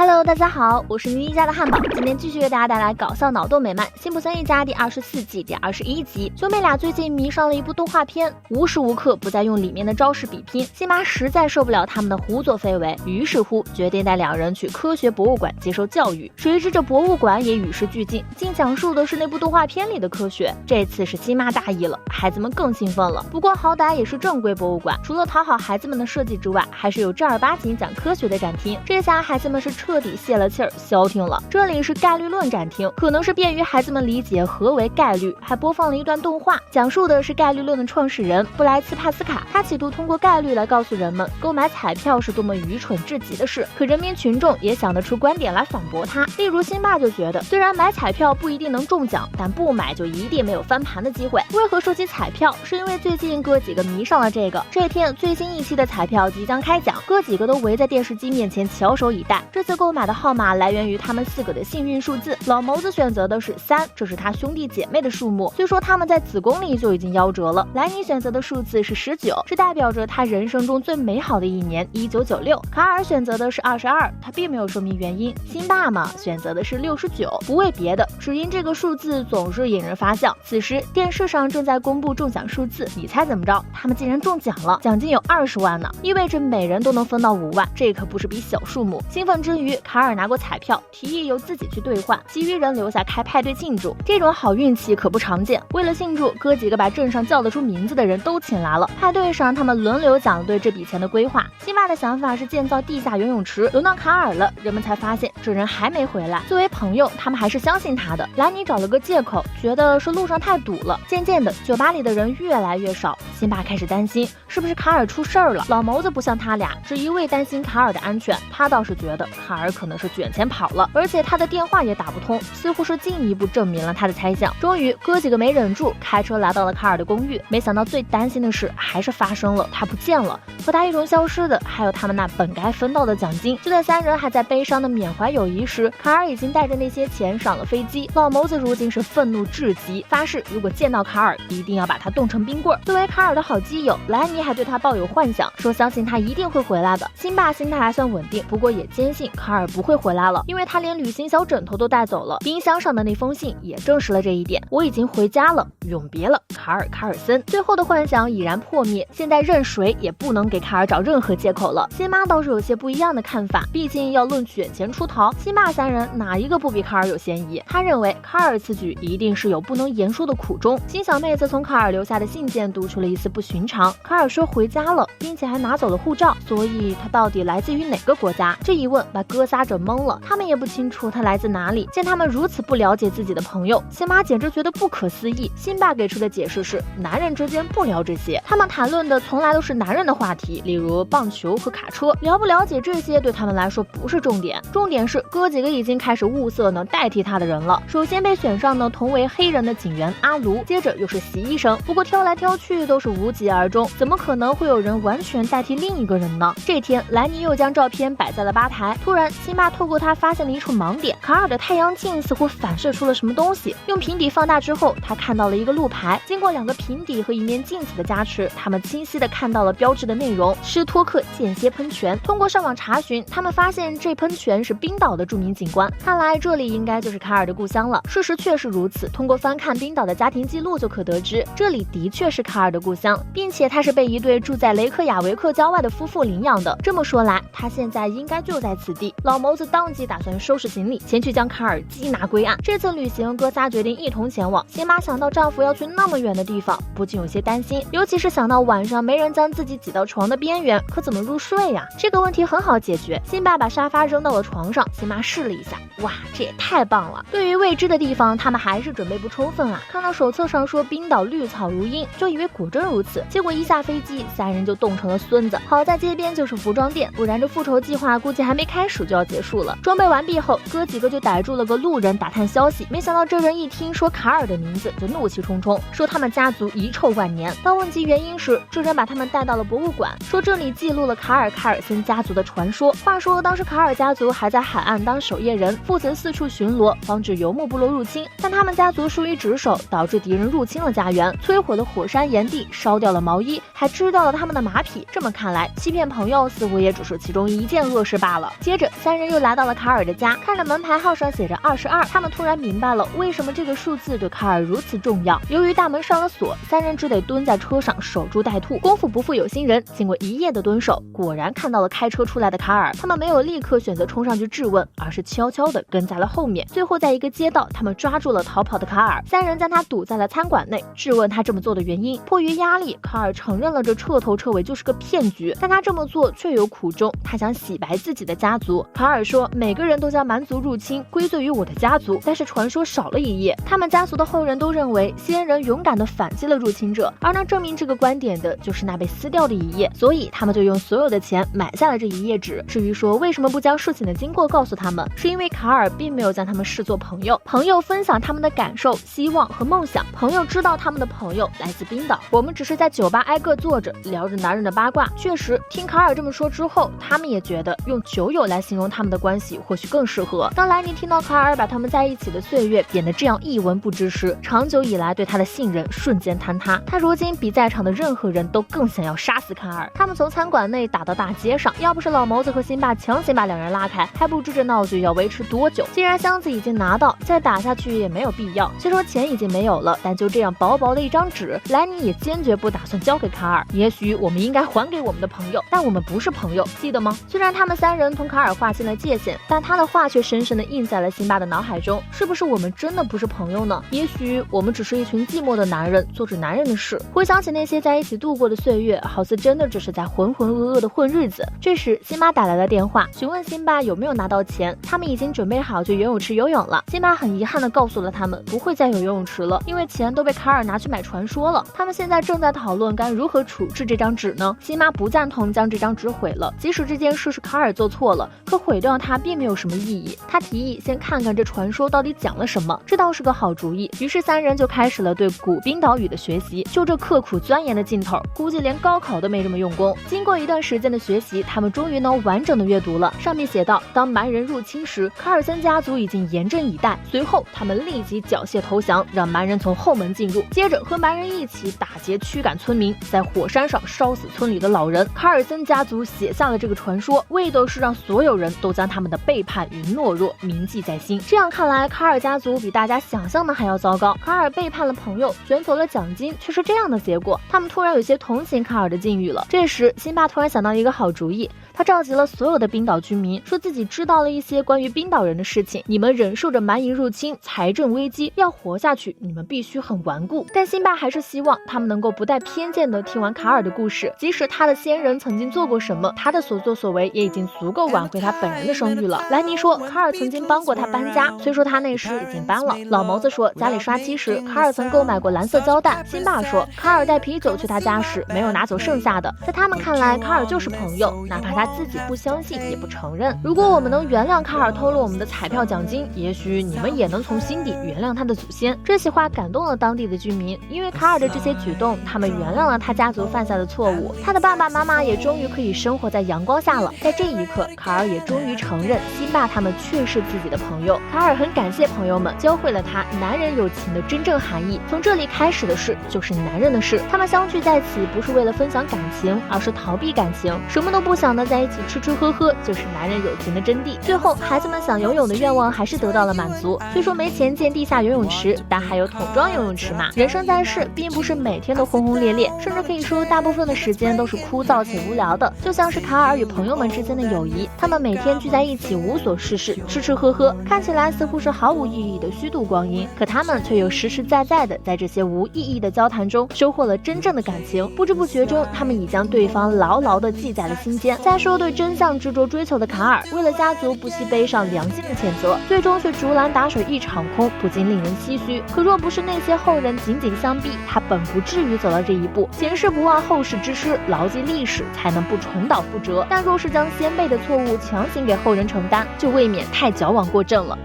Hello， 大家好，我是妮妮家的汉堡，今天继续为大家带来搞笑脑洞美漫《辛普森一家》第24季第21集。兄妹俩最近迷上了一部动画片，无时无刻不在用里面的招式比拼。辛巴实在受不了他们的胡作非为，于是乎决定带两人去科学博物馆接受教育。谁知这博物馆也与时俱进，竟讲述的是那部动画片里的科学。这次是辛巴大意了，孩子们更兴奋了。不过好歹也是正规博物馆，除了讨好孩子们的设计之外，还是有正儿八经讲科学的展厅。这下孩子们是彻底泄了气儿，消停了。这里是概率论展厅，可能是便于孩子们理解何为概率，还播放了一段动画，讲述的是概率论的创始人布莱茨帕斯卡。他企图通过概率来告诉人们，购买彩票是多么愚蠢至极的事。可人民群众也想得出观点来反驳他。例如辛巴就觉得，虽然买彩票不一定能中奖，但不买就一定没有翻盘的机会。为何说起彩票，是因为最近哥几个迷上了这个。这天最新一期的彩票即将开奖，哥几个都围在电视机面前翘首以待。这次购买的号码来源于他们4个的幸运数字，老谋子选择的是3，这是他兄弟姐妹的数目，虽说他们在子宫里就已经夭折了。莱尼选择的数字是19，这代表着他人生中最美好的一年1996。卡尔选择的是22，他并没有说明原因。辛巴嘛选择的是69，不为别的，只因这个数字总是引人发笑。此时电视上正在公布中奖数字，你猜怎么着？他们竟然中奖了，奖金有20万呢，意味着每人都能分到5万，这可不是笔小数目。兴奋之余，卡尔拿过彩票，提议由自己去兑换，其余人留下开派对庆祝。这种好运气可不常见。为了庆祝，哥几个把镇上叫得出名字的人都请来了。派对上，他们轮流讲了对这笔钱的规划。辛巴的想法是建造地下游泳池，轮到卡尔了，人们才发现这人还没回来。作为朋友，他们还是相信他的。兰尼找了个借口，觉得是路上太堵了。渐渐的，酒吧里的人越来越少。辛巴开始担心，是不是卡尔出事儿了？老谋子不像他俩，只一味担心卡尔的安全，他倒是觉得卡尔可能是卷钱跑了，而且他的电话也打不通，似乎是进一步证明了他的猜想。终于哥几个没忍住，开车来到了卡尔的公寓。没想到最担心的事还是发生了，他不见了。和他一同消失的还有他们那本该分到的奖金。就在3人还在悲伤的缅怀友谊时，卡尔已经带着那些钱上了飞机。老谋子如今是愤怒至极，发誓如果见到卡尔一定要把他冻成冰棍。作为卡尔的好基友，莱尼还对他抱有幻想，说相信他一定会回来的。辛巴心态还算稳定，不过也坚信卡尔不会回来了，因为他连旅行小枕头都带走了。冰箱上的那封信也证实了这一点。我已经回家了，永别了，卡尔森。最后的幻想已然破灭，现在任谁也不能给卡尔找任何借口了。辛巴倒是有些不一样的看法，毕竟要论卷钱出逃，辛巴3人哪一个不比卡尔有嫌疑？他认为卡尔此举一定是有不能言说的苦衷。辛小妹则从卡尔留下的信件读出了一丝不寻常。卡尔说回家了，并且还拿走了护照，所以他到底来自于哪个国家？这一问把哥仨整懵了，他们也不清楚他来自哪里。见他们如此不了解自己的朋友，辛巴简直觉得不可思议。辛巴给出的解释是，男人之间不聊这些，他们谈论的从来都是男人的话题，例如棒球和卡车。了不了解这些对他们来说不是重点，重点是哥几个已经开始物色能代替他的人了。首先被选上呢，同为黑人的警员阿卢，接着又是习医生。不过挑来挑去都是无疾而终，怎么可能会有人完全代替另一个人呢？这天莱尼又将照片摆在了吧台，突然辛巴透过他发现了一处盲点，卡尔的太阳镜似乎反射出了什么东西。用平底放大之后，他看到了一个路牌，经过2个平底和一面镜子的加持，他们清晰地看到了标志的内容：施托克间歇喷泉。通过上网查询，他们发现这喷泉是冰岛的著名景观，看来这里应该就是卡尔的故乡了。事实确实如此，通过翻看冰岛的家庭记录就可得知，这里的确是卡尔的故乡，并且他是被一对住在雷克雅维克郊外的夫妇领养的。这么说来，他现在应该就在此地。老谋子当即打算收拾行李，前去将卡尔缉拿归案。这次旅行，哥仨决定一同前往。辛巴想到丈夫要去那么远的地方，不禁有些担心，尤其是想到晚上没人将自己挤到床的边缘，可怎么入睡呀？这个问题很好解决。辛巴把沙发扔到了床上，辛巴试了一下，哇，这也太棒了！对于未知的地方，他们还是准备不充分啊。看到手册上说冰岛绿草如茵，就以为果真如此。结果一下飞机，3人就冻成了孙子。好在街边就是服装店，不然这复仇计划估计还没开始就要结束了。装备完毕后，哥几个就逮住了个路人打探消息，没想到这人一听说卡尔的名字，就怒气冲冲，说他们家族遗臭万年。当问及原因时，这人把他们带到了博物馆，说这里记录了卡尔森家族的传说。话说当时卡尔家族还在海岸当守夜人，负责四处巡逻，防止游牧部落入侵。但他们家族疏于职守，导致敌人入侵了家园，摧毁了火山岩地，烧掉了毛衣，还吃掉了他们的马匹。这么看来，欺骗朋友似乎也只是其中一件恶事罢了。接着，三人又来到了卡尔的家，看着门牌号上写着22，他们突然明白了为什么这个数字对卡尔如此重要。由于大门上了锁，三人只得蹲在车上守株待兔。功夫不负有心人，经过一夜的蹲守，果然看到了开车出来的卡尔。他们没有立刻选择冲上去质问，而是悄悄地跟在了后面。最后，在一个街道，他们抓住了逃跑的卡尔，三人将他堵在了餐馆内，质问他这么做的原因。迫于压力，卡尔承认了这彻头彻尾就是个骗局，但他这么做确有苦衷，他想洗白自己的家族。卡尔说，每个人都将蛮族入侵归罪于我的家族，但是传说少了一页。他们家族的后人都认为先人勇敢地反击了入侵者，而能证明这个观点的就是那被撕掉的一页，所以他们就用所有的钱买下了这一页纸。至于说为什么不将事情的经过告诉他们，是因为卡尔并没有将他们视作朋友，朋友分享他们的感受、希望和梦想，朋友知道他们的朋友来自冰岛，我们只是在酒吧挨个坐着聊着男人的八卦。确实，听卡尔这么说之后，他们也觉得用酒友来形容他们的关系或许更适合。当莱尼听到卡尔把他们在一起的岁月贬得这样一文不值时，长久以来对他的信任瞬间坍塌。他如今比在场的任何人都更想要杀死卡尔。他们从餐馆内打到大街上，要不是老谋子和辛巴强行把两人拉开，还不知这闹剧要维持多久。既然箱子已经拿到，再打下去也没有必要。虽说钱已经没有了，但就这样薄薄的一张纸，莱尼也坚决不打算交给卡尔。也许我们应该还给我们的朋友，但我们不是朋友，记得吗？虽然他们三人同卡尔划清了界限，但他的话却深深地印在了辛巴的脑海中。是不是我们真的不是朋友呢？也许我们只是一群寂寞的男人，做着男人的事。回想起那些在一起度过的岁月，好似真的只是在浑浑噩噩的混日子。这时，辛巴打来了电话，询问辛巴有没有拿到钱。他们已经准备好去游泳池游泳了。辛巴很遗憾地告诉了他们，不会再有游泳池了，因为钱都被卡尔拿去买传说了。他们现在正在讨论该如何处置这张纸呢？辛巴不赞同将这张纸毁了，即使这件事是卡尔做错了，可毁掉它并没有什么意义。他提议先看看这传说到底讲了什么，这倒是个好主意。于是三人就开始了对古冰岛语的学习。就这刻苦钻研的劲头，估计连高考都没这么用功。经过一段时间的学习，他们终于能完整的阅读了。上面写道，当蛮人入侵时，卡尔森家族已经严阵以待，随后他们立即缴械投降，让蛮人从后门进入，接着和蛮人一起打劫驱赶村民，在火山上烧死村里的老人。卡尔森家族写下了这个传说，为的是让所有人都将他们的背叛与懦弱铭记在心。这样看来，卡尔家族比大家想象的还要糟糕。卡尔背叛了朋友，卷走了奖金，却是这样的结果。他们突然有些同情卡尔的境遇了。这时，辛巴突然想到一个好主意，他召集了所有的冰岛居民，说自己知道了一些关于冰岛人的事情。你们忍受着蛮夷入侵、财政危机，要活下去，你们必须很顽固。但辛巴还是希望他们能够不带偏见地听完卡尔的故事，即使他的先人曾经做过什么，他的所作所为也已经足够挽回他本人的声誉了。莱尼说，卡尔曾经帮过他搬家，虽说他那时已经搬了。老谋子说，家里刷漆时，卡尔曾购买过蓝色胶带。辛巴说，卡尔带啤酒去他家时，没有拿走剩下的。在他们看来，卡尔就是朋友，哪怕他自己不相信，也不承认。如果我们能原谅卡尔偷了我们的彩票奖金，也许你们也能从心底原谅他的祖先。这些话感动了当地的居民，因为卡尔的这些举动，他们原谅了他家族犯下的错误。他的爸爸妈妈也终于可以生活在阳光下了。在这一刻，卡尔也终于承认辛巴他们确是自己的朋友。卡尔很感谢朋友们教会了他男人友情的真正含义。从这里开始的事就是男人的事。他们相聚在此，不是为了分享感情，而是逃避感情，什么都不想的在一起吃吃喝喝，就是男人友情的真谛。最后，孩子们想游泳的愿望还是得到了满足。虽说没钱建地下游泳池，但还有桶装游泳池嘛。人生在世，并不是每天都轰轰烈烈，甚至可以说大部分的时间都是枯燥且无聊的。就像是卡尔与朋友们之间的友谊，他们每天聚在一起无所事事，吃吃喝喝，看起来似乎是毫无意义的虚度光阴，可他们却又实实在在的在这些无意义的交谈中收获了真正的感情。不知不觉中，他们已将对方牢牢地记在了心间。再说对真相执着追求的卡尔，为了家族不惜背上良心的谴责，最终却竹篮打水一场空，不禁令人唏嘘。可若不是那些后人紧紧相逼，他本不至于走到这一步。前世不忘后世之师，牢记历史，才能不重蹈覆辙。但若是将先辈的错误强行给后人承担，就未免太矫枉过正了。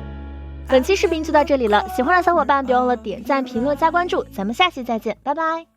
本期视频就到这里了，喜欢的小伙伴别忘了点赞、评论、加关注，咱们下期再见，拜拜。